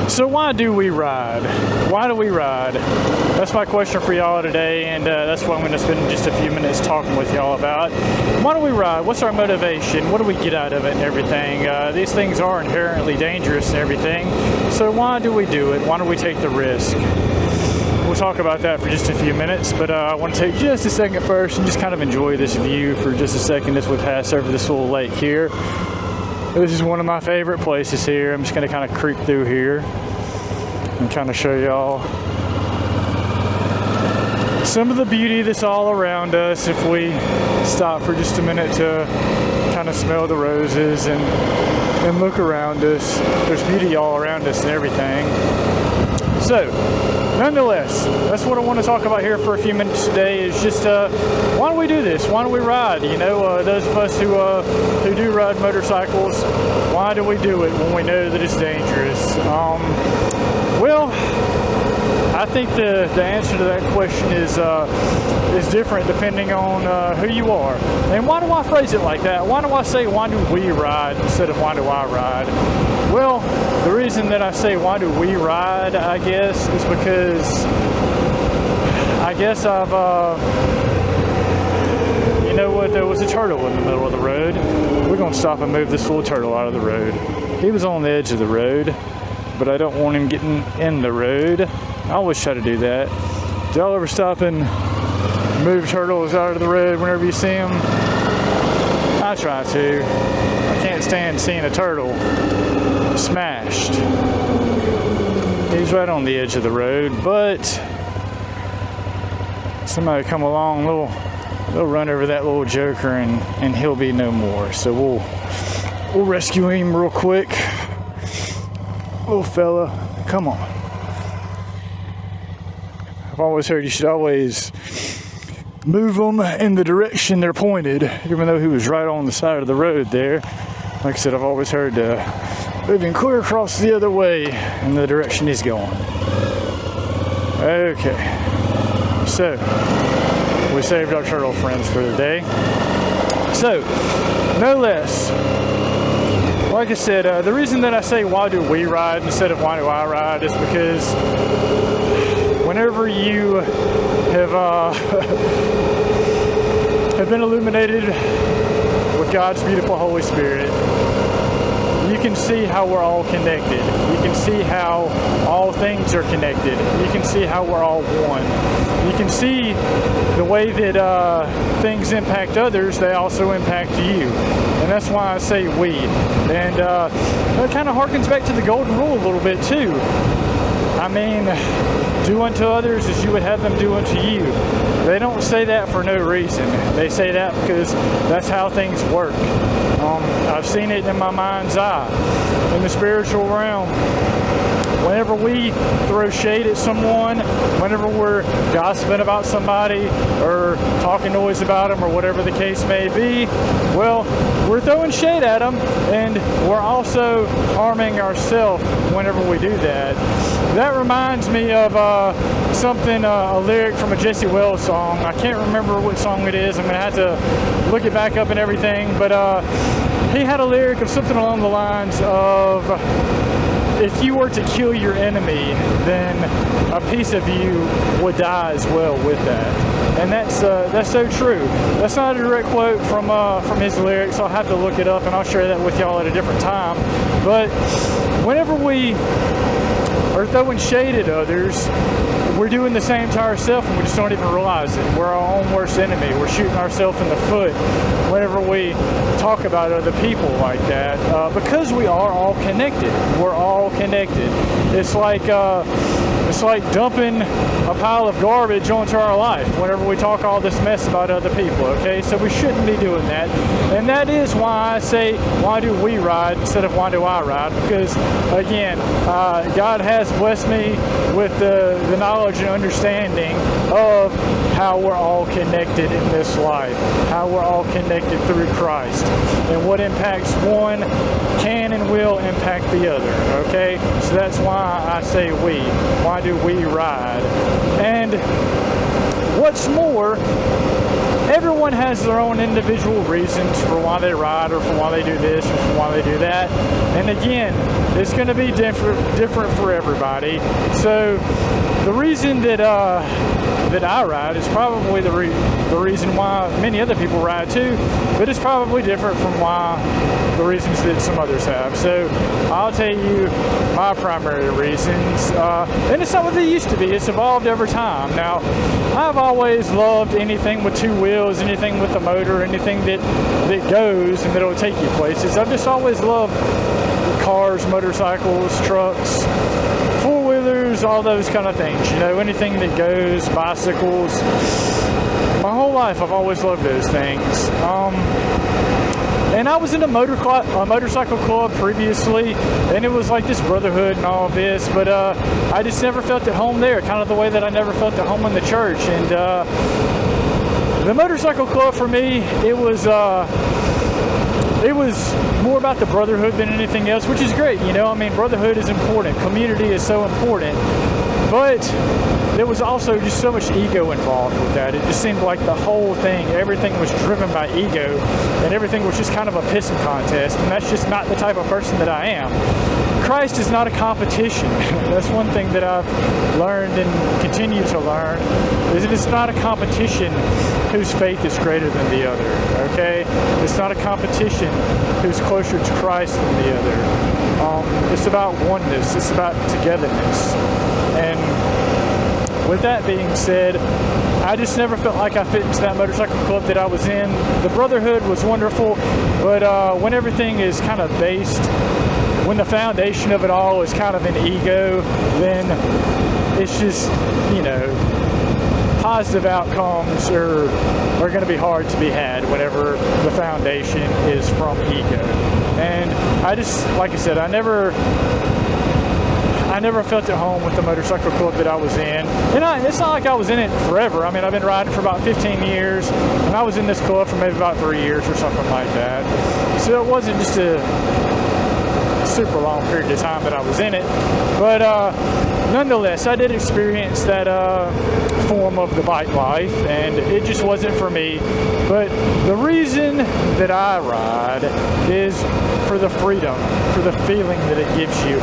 So why do we ride? Why do we ride? That's my question for y'all today, and that's what I'm going to spend just a few minutes talking with y'all about. Why do we ride? What's our motivation? What do we get out of it and everything? These things are inherently dangerous and everything. So why do we do it? Why do we take the risk? We'll talk about that for just a few minutes, but I want to take just a second first and just kind of enjoy this view for just a second as we pass over this little lake here. This is one of my favorite places here. I'm just going to kind of creep through here and kind of show y'all some of the beauty that's all around us if we stop for just a minute to kind of smell the roses and look around us. There's beauty all around us and everything. So, nonetheless, that's what I want to talk about here for a few minutes today is just why do we do this? Why do we ride? You know, those of us who do ride motorcycles, why do we do it when we know that it's dangerous? Well, I think the answer to that question is different depending on who you are. And why do I phrase it like that? Why do I say why do we ride instead of why do I ride? Well, the reason that I say why do we ride, I guess, is because I guess you know what, there was a turtle in the middle of the road. We're going to stop and move this little turtle out of the road. He was on the edge of the road, but I don't want him getting in the road. I always try to do that. Do y'all ever stop and move turtles out of the road whenever you see them? I try to. I can't stand seeing a turtle smashed. He's right on the edge of the road, but somebody come along, they'll run over that little joker and he'll be no more. So we'll rescue him real quick. Little fella, come on. I've always heard you should always move them in the direction they're pointed, even though he was right on the side of the road there. Like I said, I've always heard moving clear across the other way in the direction he's going. Okay, so we saved our turtle friends for the day. So, no less, like I said, the reason that I say why do we ride instead of why do I ride is because whenever you have been illuminated with God's beautiful Holy Spirit, you can see how we're all connected. You can see how all things are connected. You can see how we're all one. You can see the way that things impact others, they also impact you. And that's why I say we. And that kind of harkens back to the golden rule a little bit too. I mean, do unto others as you would have them do unto you. They don't say that for no reason. They say that because that's how things work. I've seen it in my mind's eye. In the spiritual realm, whenever we throw shade at someone, whenever we're gossiping about somebody or talking noise about them or whatever the case may be, well, we're throwing shade at them and we're also harming ourselves whenever we do that. That reminds me of something, a lyric from a Jesse Wells song. I can't remember what song it is. I'm going to have to look it back up and everything. But he had a lyric of something along the lines of, if you were to kill your enemy, then a piece of you would die as well with that. And that's so true. That's not a direct quote from his lyrics. I'll have to look it up and I'll share that with y'all at a different time. But whenever we are throwing shade at others, we're doing the same to ourselves and we just don't even realize it. We're our own worst enemy. We're shooting ourselves in the foot whenever we talk about other people like that, because we are all connected. We're all connected. It's like dumping a pile of garbage onto our life whenever we talk all this mess about other people, okay? So we shouldn't be doing that. And that is why I say, why do we ride instead of why do I ride? Because, again, God has blessed me with the knowledge and understanding of how we're all connected in this life, how we're all connected through Christ. And what impacts one can and will impact the other, okay? So that's why I say we. Why do we ride? And what's more, everyone has their own individual reasons for why they ride, or for why they do this, or for why they do that. And again, it's going to be different for everybody. So the reason that I ride is probably the reason why many other people ride too, but it's probably different from the reasons that some others have. So I'll tell you my primary reasons, and it's not what they used to be. It's evolved over time. Now, I've always loved anything with two wheels, anything with a motor, anything that goes and that'll take you places. I've just always loved cars, motorcycles, trucks, four-wheelers, all those kind of things. You know, anything that goes, bicycles. My whole life, I've always loved those things. And I was in a motorcycle club previously, and it was like this brotherhood and all of this, but I just never felt at home there, kind of the way that I never felt at home in the church. And the motorcycle club for me, it was more about the brotherhood than anything else, which is great. You know, I mean, brotherhood is important. Community is so important. But there was also just so much ego involved with that. It just seemed like the whole thing, everything was driven by ego, and everything was just kind of a pissing contest. And that's just not the type of person that I am. Christ is not a competition. That's one thing that I've learned and continue to learn, is that it's not a competition whose faith is greater than the other, okay? It's not a competition who's closer to Christ than the other. It's about oneness. It's about togetherness. And with that being said, I just never felt like I fit into that motorcycle club that I was in. The brotherhood was wonderful, but when everything is kind of based, when the foundation of it all is kind of an ego, then it's just, you know, positive outcomes are going to be hard to be had whenever the foundation is from ego. And I just, like I said, I never felt at home with the motorcycle club that I was in. And it's not like I was in it forever. I mean, I've been riding for about 15 years, and I was in this club for maybe about 3 years or something like that. So it wasn't just a super long period of time that I was in it. But nonetheless, I did experience that form of the bike life, and it just wasn't for me. But the reason that I ride is for the freedom, for the feeling that it gives you.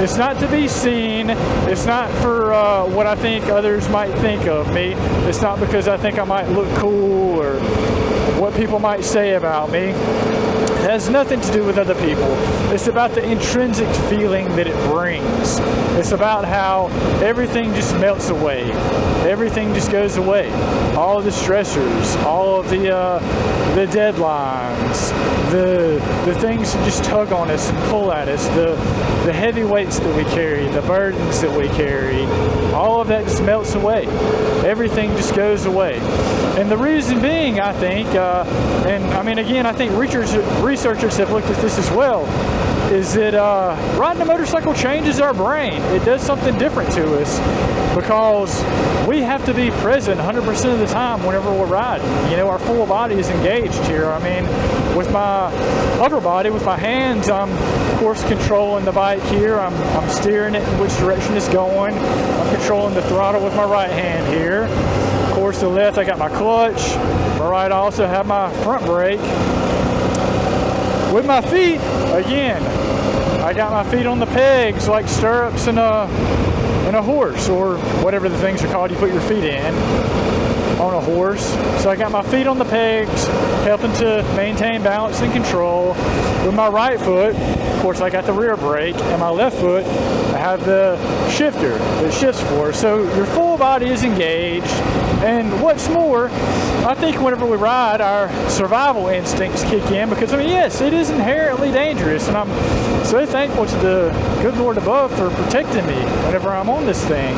It's not to be seen. It's not for what I think others might think of me. It's not because I think I might look cool or what people might say about me. It has nothing to do with other people. It's about the intrinsic feeling that it brings. It's about how everything just melts away. Everything just goes away. All of the stressors, all of the deadlines, the things that just tug on us and pull at us, the heavy weights that we carry, the burdens that we carry, all of that just melts away. Everything just goes away. And the reason being, I think, and I mean, again, I think researchers have looked at this as well, is that riding a motorcycle changes our brain. It does something different to us because we have to be present 100% of the time whenever we're riding. You know, our full body is engaged here. I mean, with my upper body, with my hands, I'm, of course, controlling the bike here. I'm steering it in which direction it's going. I'm controlling the throttle with my right hand here. Of course, the left, I got my clutch. My right, I also have my front brake. With my feet, again, I got my feet on the pegs like stirrups in a horse, or whatever the things are called you put your feet in on a horse. So I got my feet on the pegs, helping to maintain balance and control. With my right foot, of course, I got the rear brake, and my left foot, I have the shifter that shifts for. So your full body is engaged. And what's more, I think whenever we ride, our survival instincts kick in because, I mean, yes, it is inherently dangerous. And I'm so thankful to the good Lord above for protecting me whenever I'm on this thing.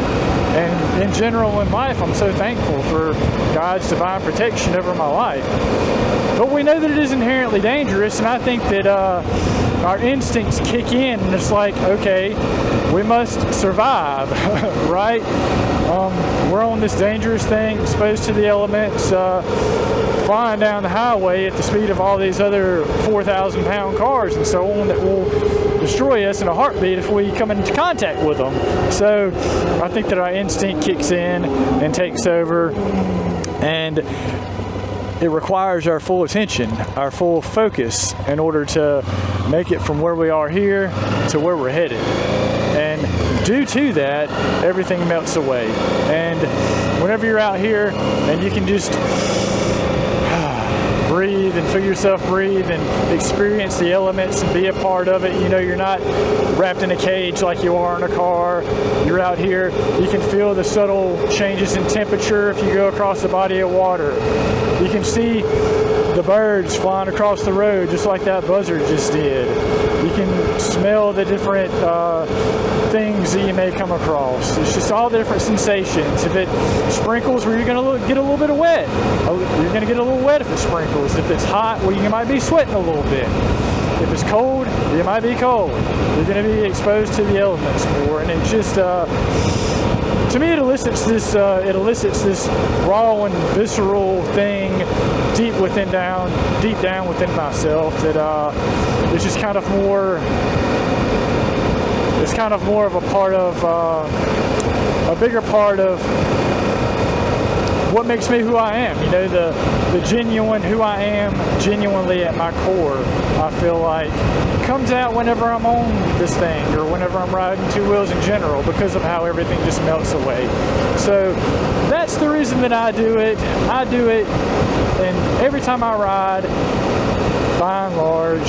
And in general in life, I'm so thankful for God's divine protection over my life. But we know that it is inherently dangerous, and I think that our instincts kick in, and it's like, okay, we must survive, right? We're on this dangerous thing, exposed to the elements, flying down the highway at the speed of all these other 4,000-pound cars and so on that will destroy us in a heartbeat if we come into contact with them. So I think that our instinct kicks in and takes over. And it requires our full attention, our full focus in order to make it from where we are here to where we're headed. And due to that, everything melts away. And whenever you're out here and you can just breathe and feel yourself breathe and experience the elements and be a part of it. You know, you're not wrapped in a cage like you are in a car. You're out here. You can feel the subtle changes in temperature if you go across a body of water. You can see the birds flying across the road just like that buzzard just did. You can smell the different things that you may come across. It's just all the different sensations. If it sprinkles, where you're going to get a little bit of wet. You're going to get a little wet if it sprinkles. If it's hot, well, you might be sweating a little bit. If it's cold, you might be cold. You're going to be exposed to the elements more, and it just, to me, it elicits this raw and visceral thing deep down within myself that is just kind of more. It's kind of more of a part of a bigger part of what makes me who I am. You know, the genuine who I am, genuinely at my core, I feel like comes out whenever I'm on this thing or whenever I'm riding two wheels in general, because of how everything just melts away. So that's the reason that I do it. I do it, and every time I ride, by and large,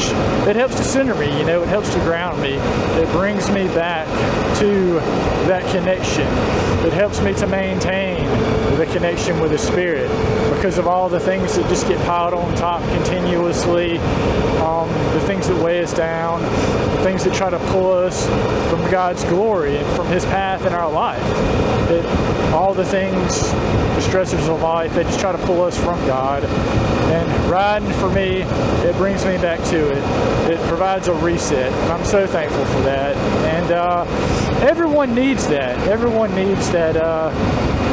it helps to center me, you know, it helps to ground me. It brings me back to that connection. It helps me to maintain the connection with the Spirit because of all the things that just get piled on top continuously, the things that weigh us down, the things that try to pull us from God's glory and from His path in our life. All the things, the stressors of life, they just try to pull us from God. And riding, for me, it brings me back to it. It provides a reset, and I'm so thankful for that. And everyone needs that. Everyone needs that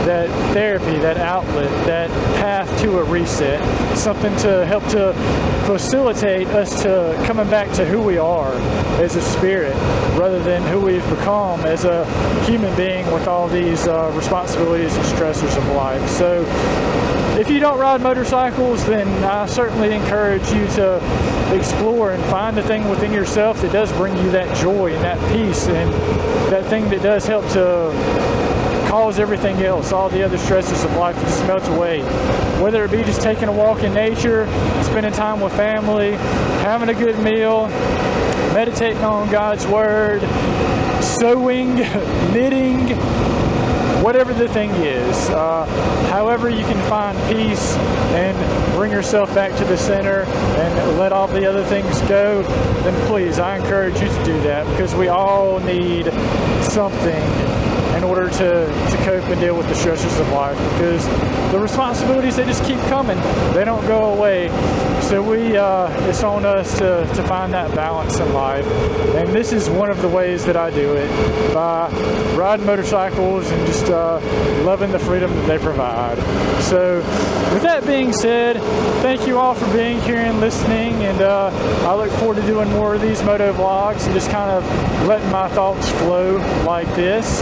that therapy, that outlet, that path to a reset, something to help to facilitate us to coming back to who we are as a spirit rather than who we've become as a human being with all these responsibilities and stressors of life. So if you don't ride motorcycles, then I certainly encourage you to explore and find the thing within yourself that does bring you that joy and that peace and that thing that does help to cause everything else, all the other stresses of life to just melt away. Whether it be just taking a walk in nature, spending time with family, having a good meal, meditating on God's Word, sewing, knitting, whatever the thing is. However you can find peace and bring yourself back to the center and let all the other things go, then please, I encourage you to do that, because we all need something in order to cope and deal with the stresses of life, because the responsibilities, they just keep coming. They don't go away. So it's on us to find that balance in life. And this is one of the ways that I do it, by riding motorcycles and just loving the freedom that they provide. So with that being said, thank you all for being here and listening, and I look forward to doing more of these moto vlogs and just kind of letting my thoughts flow like this.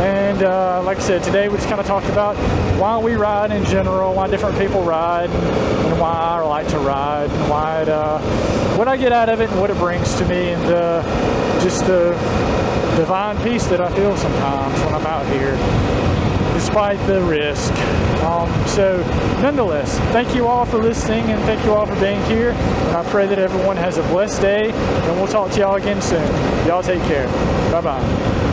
And like I said, today we just kind of talked about why we ride in general, why different people ride, and why I like to ride, and why what I get out of it and what it brings to me, and just the divine peace that I feel sometimes when I'm out here, despite the risk. So nonetheless, thank you all for listening, and thank you all for being here, and I pray that everyone has a blessed day, and we'll talk to y'all again soon. Y'all take care. Bye-bye.